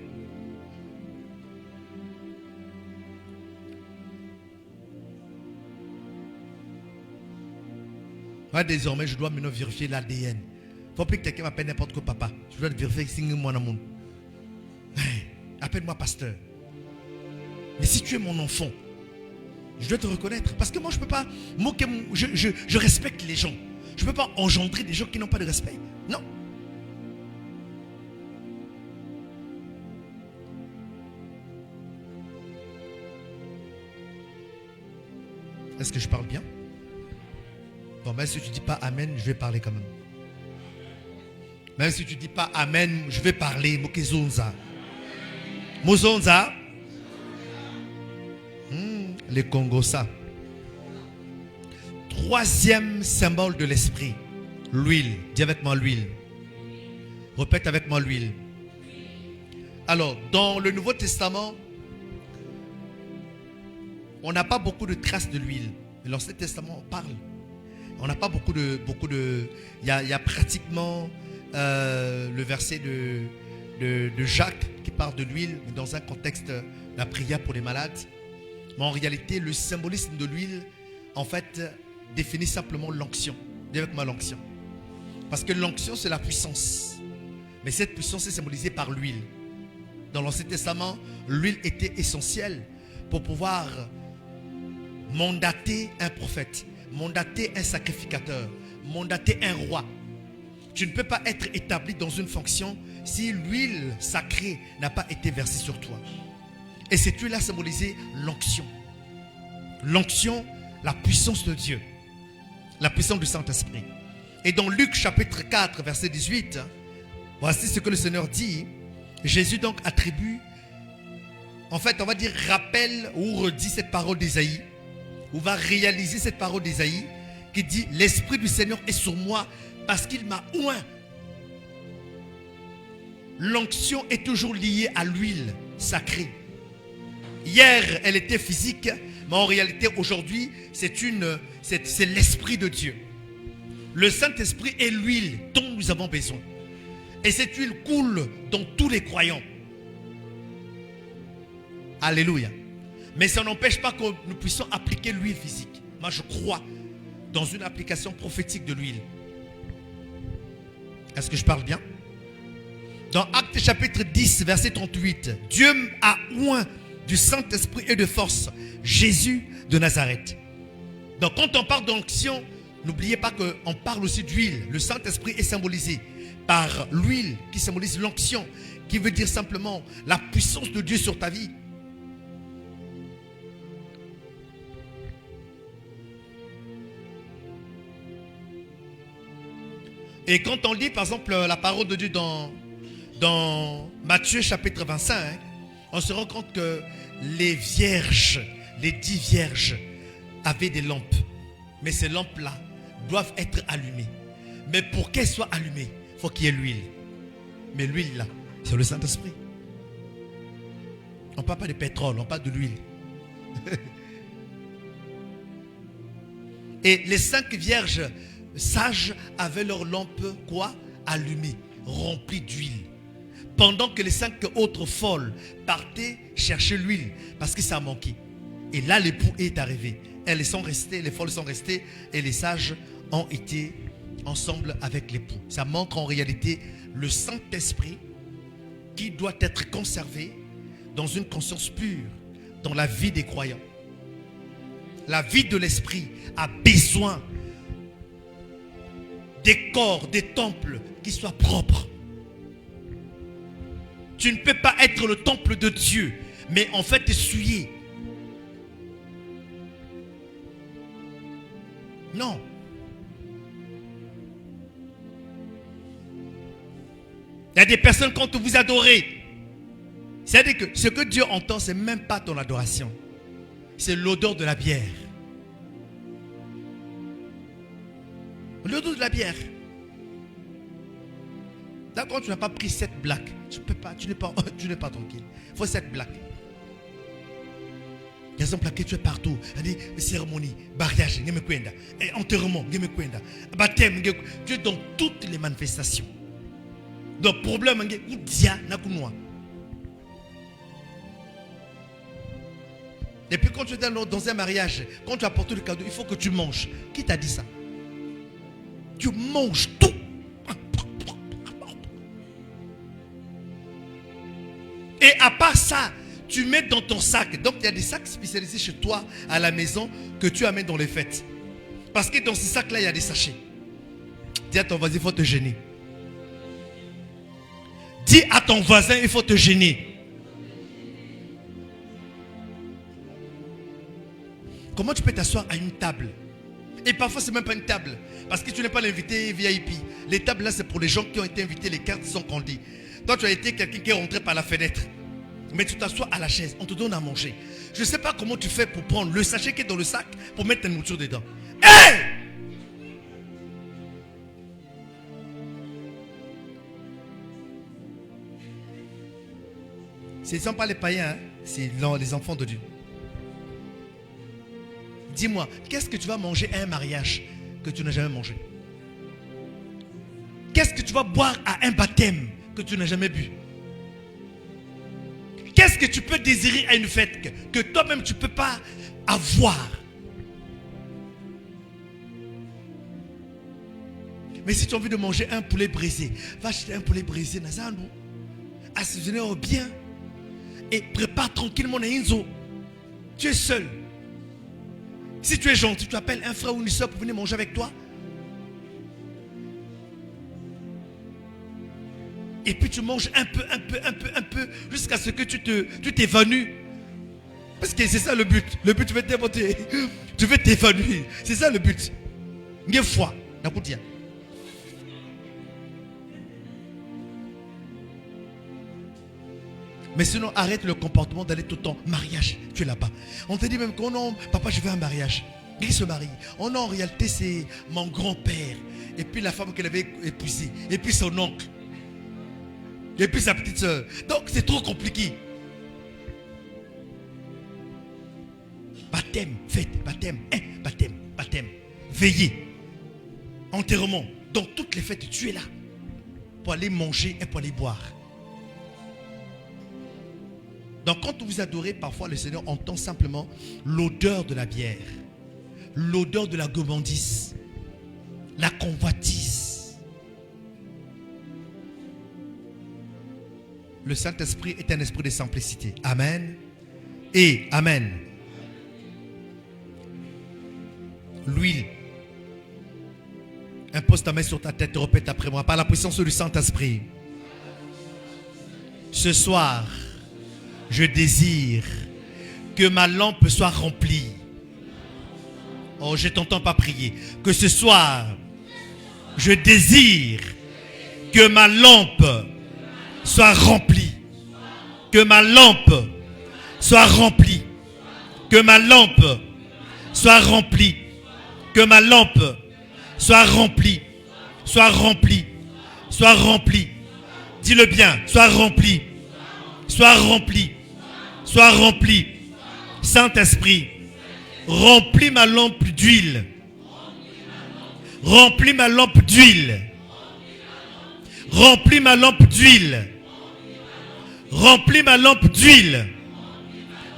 Moi, désormais, je dois maintenant vérifier l'ADN. Il ne faut plus que quelqu'un m'appelle n'importe quoi papa. Je dois vérifier si moi mon. Appelle-moi pasteur. Mais si tu es mon enfant, je dois te reconnaître. Parce que moi, je ne peux pas moquer. Je respecte les gens. Je ne peux pas engendrer des gens qui n'ont pas de respect. Non. Est-ce que je parle bien? Bon, même si tu ne dis pas Amen, je vais parler quand même. Même si tu ne dis pas Amen, je vais parler. Mokezonza. Mozonza. Les Congosa. Troisième symbole de l'esprit. L'huile. Dis avec moi l'huile. Répète avec moi l'huile. Alors, dans le Nouveau Testament, on n'a pas beaucoup de traces de l'huile. L'Ancien Testament parle. On n'a pas beaucoup de... Il y a pratiquement le verset de Jacques qui parle de l'huile dans un contexte de la prière pour les malades. Mais en réalité, le symbolisme de l'huile, en fait, définit simplement l'onction. Dis avec moi l'onction. Parce que l'onction, c'est la puissance. Mais cette puissance est symbolisée par l'huile. Dans l'Ancien Testament, l'huile était essentielle pour pouvoir mandater un prophète, mandater un sacrificateur, mandater un roi. Tu ne peux pas être établi dans une fonction si l'huile sacrée n'a pas été versée sur toi. Et cette huile a symbolisé l'onction. L'onction, la puissance de Dieu. La puissance du Saint-Esprit. Et dans Luc chapitre 4, verset 18, voici ce que le Seigneur dit. Jésus donc attribue, en fait on va dire rappelle ou redit cette parole d'Ésaïe, ou va réaliser cette parole d'Ésaïe qui dit: l'Esprit du Seigneur est sur moi parce qu'il m'a oint. L'onction est toujours liée à l'huile sacrée. Hier, elle était physique, mais en réalité, aujourd'hui, c'est l'Esprit de Dieu. Le Saint-Esprit est l'huile dont nous avons besoin. Et cette huile coule dans tous les croyants. Alléluia. Mais ça n'empêche pas que nous puissions appliquer l'huile physique. Moi, je crois dans une application prophétique de l'huile. Est-ce que je parle bien? Dans Actes chapitre 10, verset 38, Dieu a oint du Saint-Esprit et de force Jésus de Nazareth. Donc quand on parle d'onction, n'oubliez pas qu'on parle aussi d'huile. Le Saint-Esprit est symbolisé par l'huile qui symbolise l'onction, qui veut dire simplement la puissance de Dieu sur ta vie. Et quand on lit par exemple la parole de Dieu dans Matthieu chapitre 25, on se rend compte que les vierges, les 10 vierges avaient des lampes. Mais ces lampes-là doivent être allumées. Mais pour qu'elles soient allumées, il faut qu'il y ait l'huile. Mais l'huile là, c'est le Saint-Esprit. On ne parle pas de pétrole, on parle de l'huile. Et les 5 vierges sages avaient leurs lampes quoi? Allumées, remplies d'huile. Pendant que les 5 autres folles partaient chercher l'huile parce que ça manquait. Et là l'époux est arrivé. Elles sont restées, les folles sont restées et les sages ont été ensemble avec l'époux. Ça manque en réalité le Saint-Esprit qui doit être conservé dans une conscience pure, dans la vie des croyants. La vie de l'esprit a besoin des corps, des temples qui soient propres. Tu ne peux pas être le temple de Dieu, mais en fait essuyer. Non. Il y a des personnes quand vous adorez, c'est-à-dire que ce que Dieu entend, c'est même pas ton adoration. C'est l'odeur de la bière. L'odeur de la bière. Là, quand tu n'as pas pris cette blague, tu n'es pas tranquille. Il faut cette blague. Il y a des plaqués, tu es partout. Il y a des cérémonies, mariage, enterrement, baptême. Tu es dans toutes les manifestations. Donc, problème, et puis quand tu es dans un mariage, quand tu apportes le cadeau, il faut que tu manges. Qui t'a dit ça? Tu manges tout. Et à part ça, tu mets dans ton sac. Donc il y a des sacs spécialisés chez toi à la maison que tu amènes dans les fêtes. Parce que dans ces sacs-là, il y a des sachets. Dis à ton voisin, il faut te gêner. Dis à ton voisin, il faut te gêner. Comment tu peux t'asseoir à une table? Et parfois, ce n'est même pas une table. Parce que tu n'es pas l'invité VIP. Les tables là, c'est pour les gens qui ont été invités. Les cartes sont conduites. Toi, tu as été quelqu'un qui est rentré par la fenêtre. Mais tu t'assois à la chaise. On te donne à manger. Je ne sais pas comment tu fais pour prendre le sachet qui est dans le sac pour mettre ta nourriture dedans. Hey! Ce ne sont pas les païens, hein? C'est les enfants de Dieu. Dis-moi, qu'est-ce que tu vas manger à un mariage que tu n'as jamais mangé? Qu'est-ce que tu vas boire à un baptême que tu n'as jamais bu? Qu'est-ce que tu peux désirer à une fête que toi-même tu ne peux pas avoir? Mais si tu as envie de manger un poulet brisé, va acheter un poulet brisé, assaisonner au bien et prépare tranquillement un inzo. Tu es seul. Si tu es gentil, tu appelles un frère ou une soeur pour venir manger avec toi. Et puis tu manges un peu, jusqu'à ce que tu t'évanouis. Parce que c'est ça le but. Le but, tu veux t'évanouir. Tu veux t'évanouir. C'est ça le but. Une fois. Mais sinon, arrête le comportement d'aller tout le temps. Mariage, tu es là-bas. On te dit même que non, papa, je veux un mariage. Il se marie. Oh non, en réalité, c'est mon grand-père. Et puis la femme qu'elle avait épousée. Et puis son oncle. Et puis sa petite soeur. Donc, c'est trop compliqué. Baptême, fête, baptême, baptême, baptême. Veillez. Enterrement. Dans toutes les fêtes, tu es là. Pour aller manger et pour aller boire. Donc quand vous adorez, parfois le Seigneur entend simplement l'odeur de la bière. L'odeur de la gourmandise. La convoitise. Le Saint-Esprit est un esprit de simplicité. Amen. Et Amen. L'huile. Impose ta main sur ta tête et répète après moi. Par la puissance du Saint-Esprit. Ce soir, je désire que ma lampe soit remplie. Oh, je t'entends pas prier. Que ce soir, je désire que ma lampe soit remplie. Que ma lampe soit remplie. Que ma lampe soit remplie. Que ma lampe soit remplie. Soit remplie. Soit remplie. Dis-le bien. Soit remplie. Soit remplie. Soit remplie. Saint-Esprit, remplis ma lampe d'huile. Remplis ma lampe d'huile. Remplis ma lampe d'huile. Remplis ma lampe d'huile.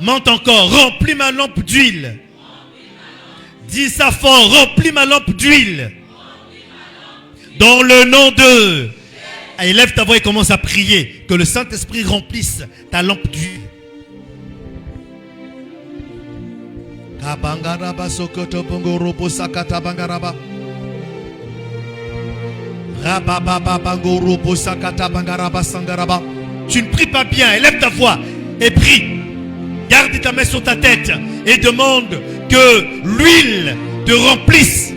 Monte encore. Remplis ma lampe d'huile. Dis ça fort. Remplis ma lampe d'huile. Dans le nom de... Élève ta voix et commence à prier. Que le Saint-Esprit remplisse ta lampe d'huile. Tu ne pries pas bien. Élève ta voix et prie. Garde ta main sur ta tête et demande que l'huile te remplisse.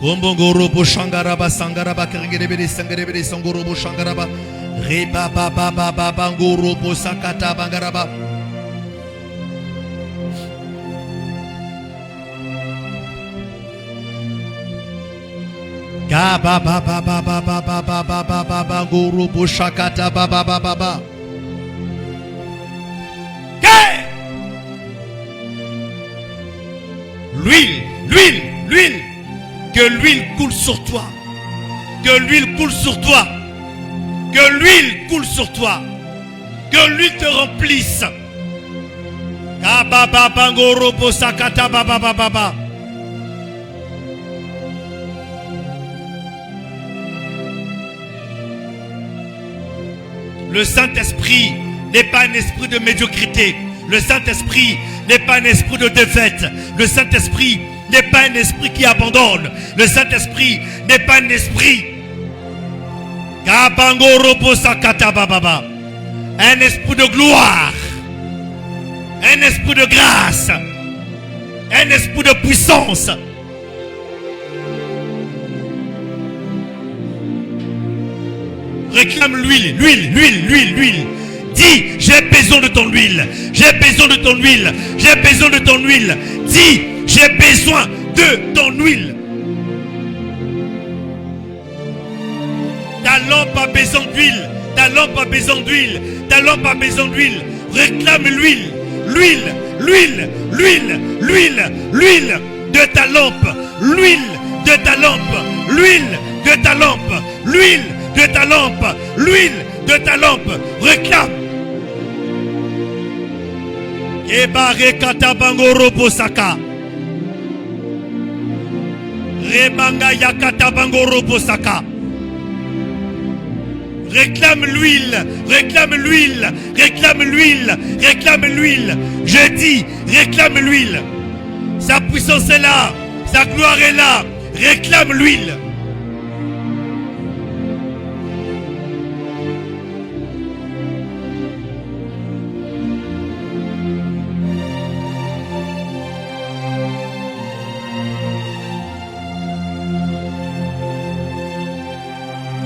Kombongorobo shangaraba sangaraba kerengerebere sangerebere sangorobo shangaraba reba baba baba bangorobo sakata bangaraba. Ga baba baba baba baba baba bangorobo shakata baba baba. L'huile, l'huile, l'huile. Que l'huile coule sur toi. Que l'huile coule sur toi. Que l'huile coule sur toi. Que l'huile te remplisse. Le Saint-Esprit n'est pas un esprit de médiocrité. Le Saint-Esprit n'est pas un esprit de défaite. Le Saint-Esprit n'est pas un esprit qui abandonne. Le Saint-Esprit n'est pas un esprit. Un esprit de gloire. Un esprit de grâce. Un esprit de puissance. Réclame l'huile, l'huile, l'huile, l'huile, l'huile. Dis, j'ai besoin de ton huile. J'ai besoin de ton huile. J'ai besoin de ton huile. Dis, j'ai besoin de ton huile. Ta lampe a besoin d'huile. Ta lampe a besoin d'huile. Ta lampe a besoin d'huile. Réclame l'huile. L'huile, l'huile, l'huile, l'huile, l'huile de ta lampe. L'huile de ta lampe. L'huile de ta lampe. L'huile de ta lampe. L'huile de ta lampe. Réclame. Ebare katabango robosaka. Remanga yakatabango robosaka. Réclame l'huile, réclame l'huile, réclame l'huile, réclame l'huile. Je dis, réclame l'huile. Sa puissance est là, sa gloire est là. Réclame l'huile.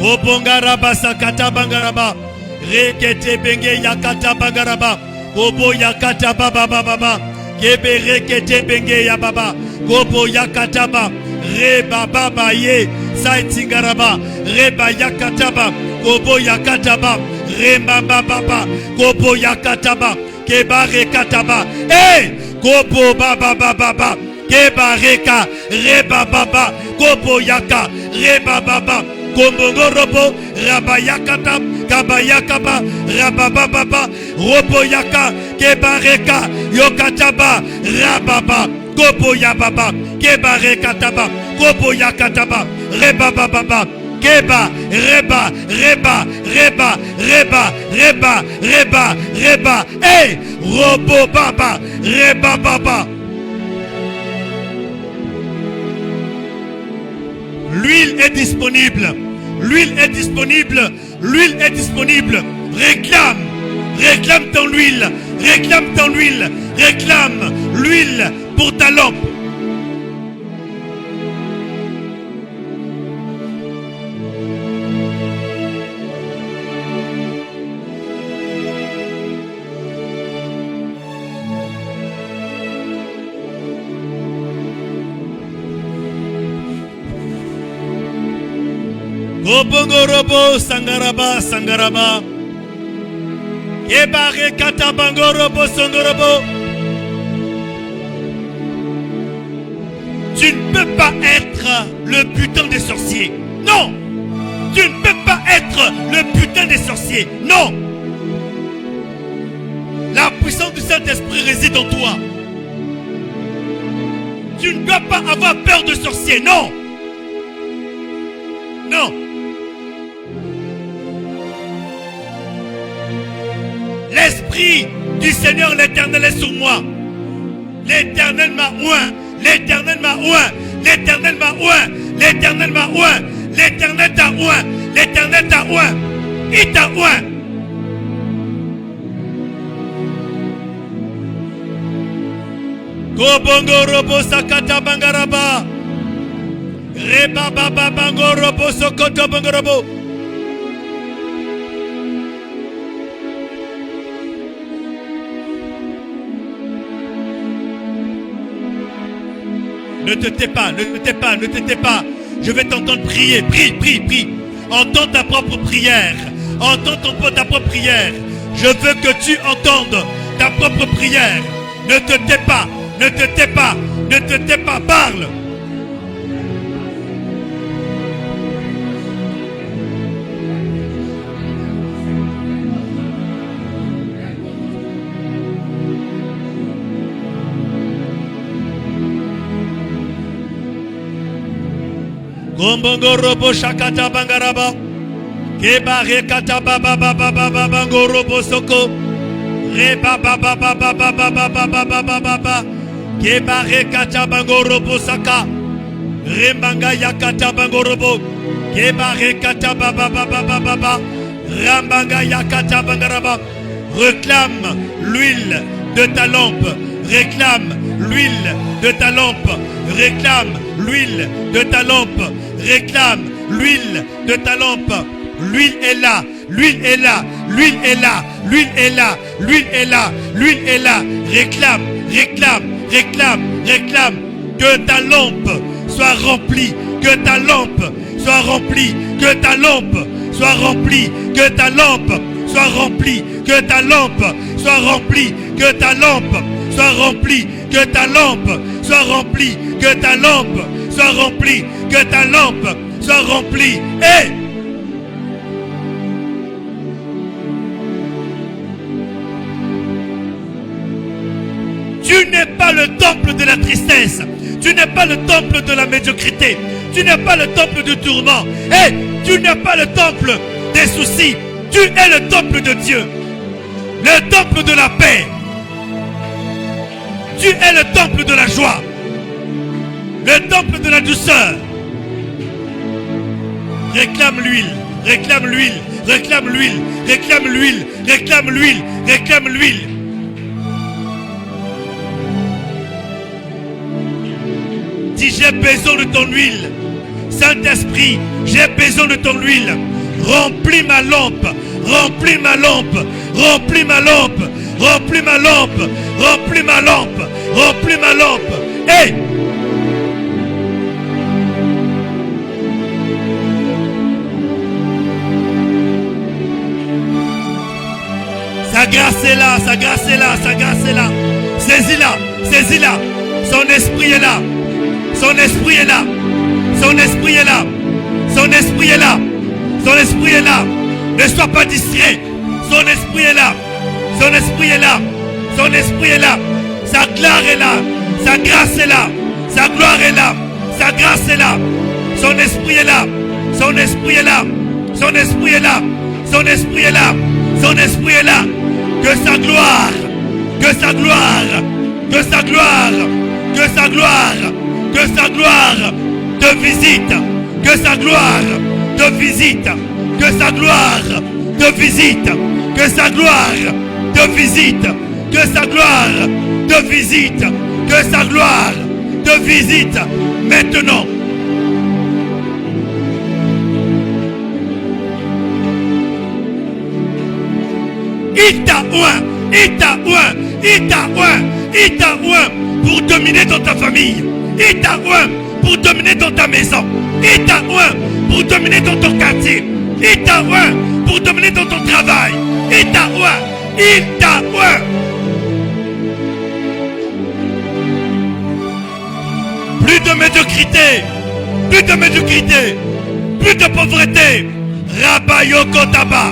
Obongaraba sakata bangaraba rekete benge yakata bangaraba obo yakata baba baba Kebere kete benge ya baba. Kobo yakataba. Reba baba ye. Saitingaraba. Reba yakataba. Kobo yakataba. Reba baba. Kobo yakataba. Kebare kataba. Eh! Kobo baba baba. Kebareka. Reba baba. Kobo yaka. Reba baba. Kombongo robo. Rabayakata. Kabayakaba. Rabababa. Robo yaka. Kebareka. Yokataba. Rababa. Kobo yababa. Kebarekataba. Kobo yakataba. Reba baba. Keba, reba, reba, reba, reba, reba, reba, reba, hey, robo baba, reba baba. L'huile est disponible, l'huile est disponible, l'huile est disponible. Réclame, réclame ton huile, réclame ton huile, réclame l'huile pour ta lampe. Obongo robo sangaraba sangaraba. Ebare katabango robo songorobo. Tu ne peux pas être le butin des sorciers. Non. Tu ne peux pas être le butin des sorciers. Non. La puissance du Saint-Esprit réside en toi. Tu ne dois pas avoir peur de sorciers. Non. Non. L'Esprit du Seigneur l'Éternel est sur moi. L'Éternel m'a oint. L'Éternel m'a oint. L'Éternel m'a oint. L'Éternel m'a oint. L'Éternel t'a oint. L'Éternel t'a oint. Il t'a oint. Kobongo robo sakata bangaraba. Reba baba bango robo sokoto bango robo. Ne te tais pas, ne te tais pas, ne te tais pas. Je vais t'entendre prier. Prie, prie, prie. Entends ta propre prière. Entends ta propre prière. Je veux que tu entendes ta propre prière. Ne te tais pas, ne te tais pas, ne te tais pas. Parle. Gombongo robo shakata bangaraba. Kebare kata baba baba baba bango robo soko. Reba baba baba baba baba baba baba. Kebare kata bango robo saka. Rembanga yakata bango robo. Kebare kata baba baba baba. Rambanga yakata bangaraba. Réclame l'huile de ta lampe. Réclame l'huile de ta lampe. Réclame l'huile de ta lampe. Réclame l'huile de ta lampe. L'huile est là. L'huile est là. L'huile est là. L'huile est là. L'huile est là. L'huile est là. Réclame. Réclame. Réclame. Réclame. Que ta lampe soit remplie. Que ta lampe soit remplie. Que ta lampe soit remplie. Que ta lampe soit remplie. Que ta lampe soit remplie. Que ta lampe soit remplie. Que ta lampe soit remplie. Que ta lampe soit remplie. Que ta lampe soit remplie. Hey! Tu n'es pas le temple de la tristesse. Tu n'es pas le temple de la médiocrité. Tu n'es pas le temple du tourment. Hey! Tu n'es pas le temple des soucis. Tu es le temple de Dieu. Le temple de la paix. Tu es le temple de la joie. Le temple de la douceur. Réclame l'huile. Réclame l'huile. Réclame l'huile. Réclame l'huile. Réclame l'huile. Réclame l'huile. Si j'ai besoin de ton huile, Saint-Esprit, j'ai besoin de ton huile. Remplis ma lampe. Remplis ma lampe. Remplis ma lampe. Remplis ma lampe. Remplis ma lampe. Remplis ma lampe. Hey! Sa grâce est là, sa grâce est là, sa grâce est là. Saisis-la, saisis-la. Son esprit est là. Son esprit est là. Son esprit est là. Son esprit est là. Son esprit est là. Ne sois pas distrait. Son esprit est là. Son esprit est là. Son esprit est là. Sa gloire est là. Sa grâce est là. Sa gloire est là. Sa grâce est là. Son esprit est là. Son esprit est là. Son esprit est là. Son esprit est là. Son esprit est là. Que sa gloire. Que sa gloire. Que sa gloire. Que sa gloire. Que sa gloire te visite. Que sa gloire te visite. Que sa gloire te visite. Que sa gloire te visite. Que sa gloire te visite. Que sa gloire te visite. Maintenant. Il t'a oint. Il t'a oint. Il t'a oint. Il t'a oint pour dominer dans ta famille. Il t'a oint pour dominer dans ta maison. Il t'a oint pour dominer dans ton quartier. Il t'a oint pour dominer dans ton travail. Il t'a oint. Il t'a oint. Plus de médiocrité. Plus de médiocrité. Plus de pauvreté. Rabayoko Taba.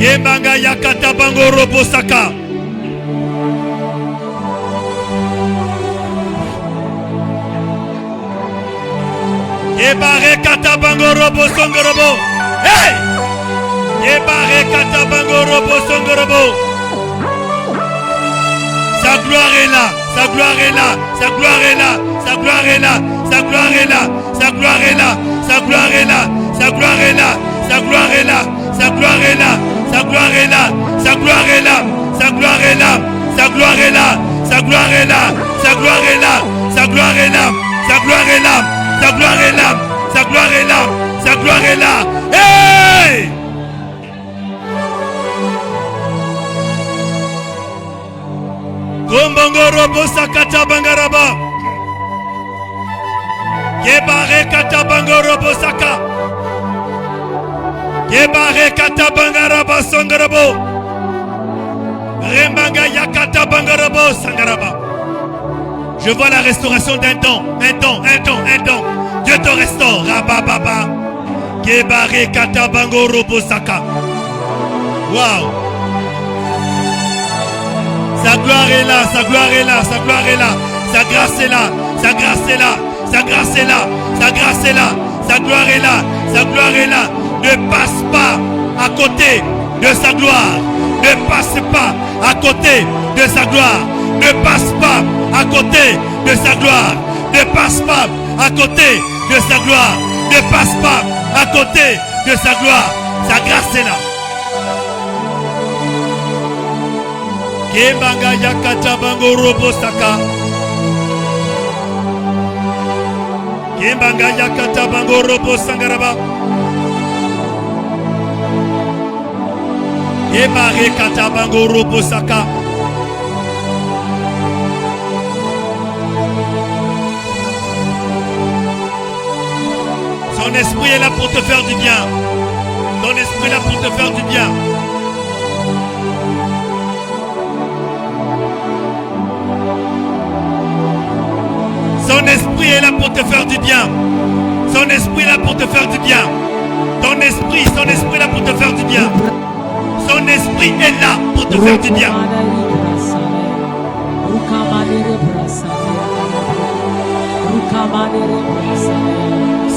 Kemanga yakata bango robosaka. Kebare kata bango robo songorobo. Hey! Kebare kata bango robo songorobo. Sa gloire est là. Sa gloire est là. Sa gloire est là. Sa gloire est là. Sa gloire est là. Sa gloire est là. Sa gloire est là. Sa gloire est là. Sa gloire est là. Sa gloire est là. Sa gloire est là, sa gloire est là, sa gloire est là, sa gloire est là, sa gloire est là, sa gloire est là, sa gloire est là, sa gloire est là, sa gloire est là, sa gloire est là, sa gloire est là. Hey! Kombongo robo sakata bangaraba. Kebare kata bango robo saka. Kebare kata bangaraba sangarabo. Remanga yakata bangarabo sangaraba. Je vois la restauration d'un don, un don, un don, un don. Dieu te restaure. Rabababa. Kebare kata bango robo saka. Wow. Sa gloire est là, sa gloire est là, sa gloire est là. Sa grâce est là, sa grâce est là, sa grâce est là, sa grâce est là, sa gloire est là, sa gloire est là. Ne passe pas à côté de sa gloire. Ne passe pas à côté de sa gloire. Ne passe pas à côté de sa gloire. Ne passe pas à côté de sa gloire. Ne passe pas à côté de sa gloire. Sa grâce est là. Kebanga yakata bango robo saka. Kebanga yakata bango robo sangaraba. Kebare kata bango robo saka. Son esprit est là pour te faire du bien. Ton esprit est là pour te faire du bien. Son esprit est là pour te faire du bien. Son esprit est là pour te faire du bien. Ton esprit, son esprit est là pour te faire du bien. Son esprit est là pour te faire du bien.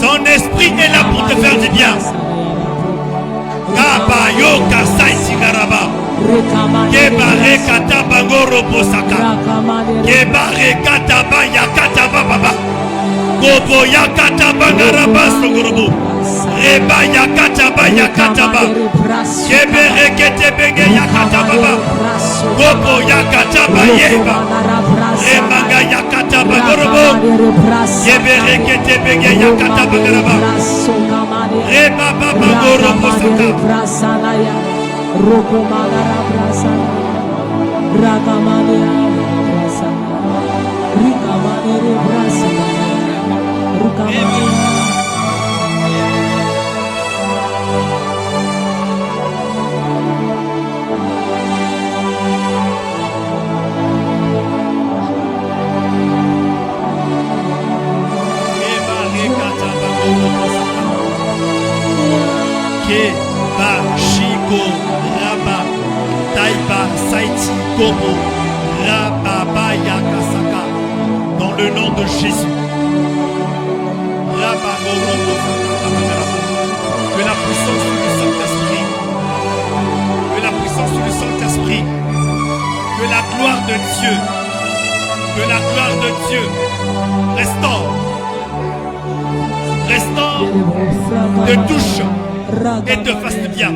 Son esprit est là pour te faire du bien. Kabayo kasai sigaraba. Kebare kata bango robo saka. Kebare kata baya kata baba. Kobo ya kata bangaraba songorobo. Reba ya kata baya kata ba. Kebere kete benge ya kata baba. Kobo ya kata bayeba. Remanga ya kata bangorobo. Kebere kete benge ya kata bangaraba. Reba baba gorobo saka. Dans le nom de Jésus. Que la puissance du Saint-Esprit, que la puissance du Saint-Esprit, que la gloire de Dieu, restaure, te touche et te fasse du bien.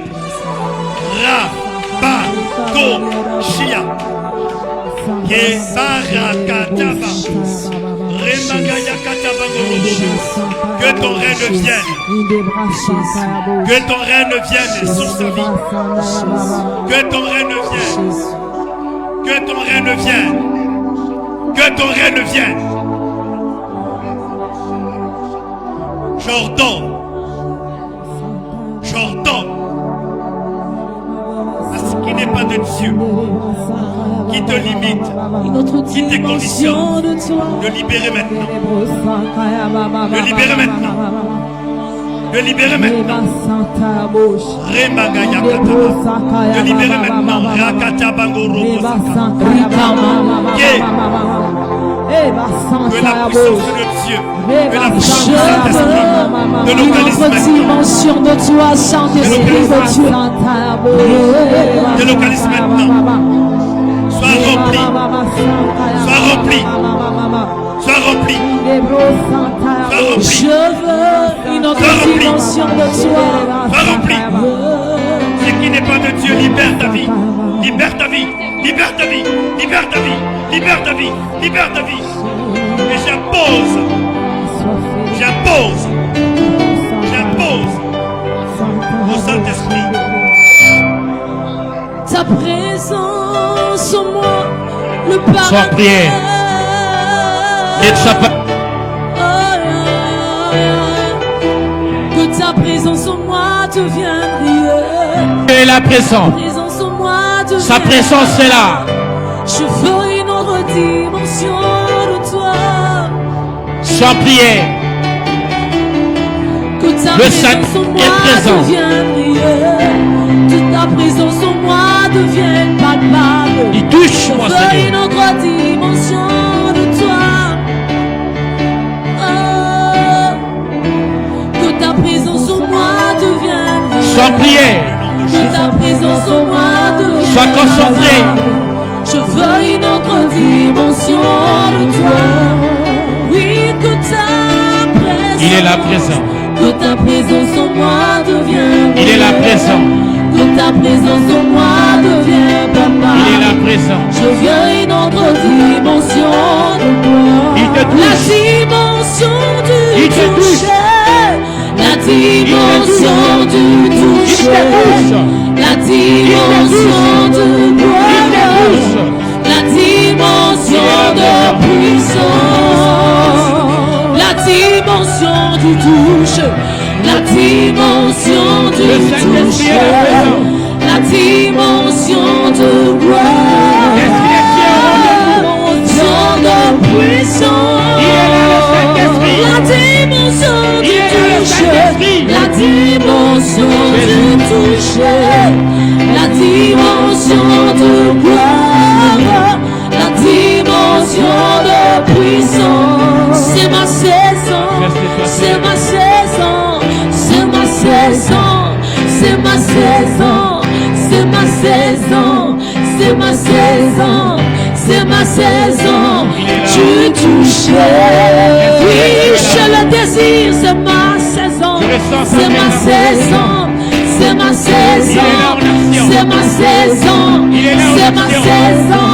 Shia. Que ton règne vienne. Que ton règne vienne sur sa vie. Que ton règne vienne. Que ton règne vienne. Que ton règne vienne. J'ordonne à ce qui n'est pas de Dieu, qui te limite, qui te conditionne, de libérer maintenant. De libérer maintenant. De libérer maintenant. De libérer maintenant. Que la puissance de Dieu, que la puissance du Saint-Esprit te localise maintenant. Te localise maintenant. Sois rempli. Sois rempli. Sois rempli. Je veux une autre dimension de toi. Sois rempli. Ce qui n'est pas de Dieu, libère ta vie. Libère ta vie. Libère ta vie. Libère ta vie. Libère ta vie. Libère ta vie. Et j'impose au Saint-Esprit ta présence en moi, le paradis. Sois prière. Que ta présence en moi devienne réelle. Et la présence. Sa présence est là. Je veux une autre dimension de toi. Sois prière. Que ta présence en moi devienne réelle. Que ta présence en moi devienne palpable. Il touche moi, Seigneur. Je veux une autre dimension de toi. Oh, que ta présence en moi devienne réelle. Sois prière. Que ta présence en moi devienne. Sois concentré. Je veux une autre dimension de toi. Oui, que ta présence. Il est là présent. Que ta présence en moi devienne. Il est là présent. Que ta présence en moi devienne papa. Il est là présent. Je veux une autre dimension de toi. Il te touche. La dimension du Il te touche. toucher. La dimension du toucher. La dimension de gloire. La dimension de puissance. La dimension du touche. La dimension du touche. La dimension de gloire. Dimension de puissance. La dimension du touche. La dimension du touche. La dimension de gloire. La dimension de puissance. C'est ma saison. C'est ma saison. C'est ma saison. C'est ma saison. C'est ma saison. C'est ma saison. C'est ma saison. Tu touches. Oui, je le désire. C'est ma saison. C'est ma saison. C'est ma saison. C'est ma saison. C'est ma saison.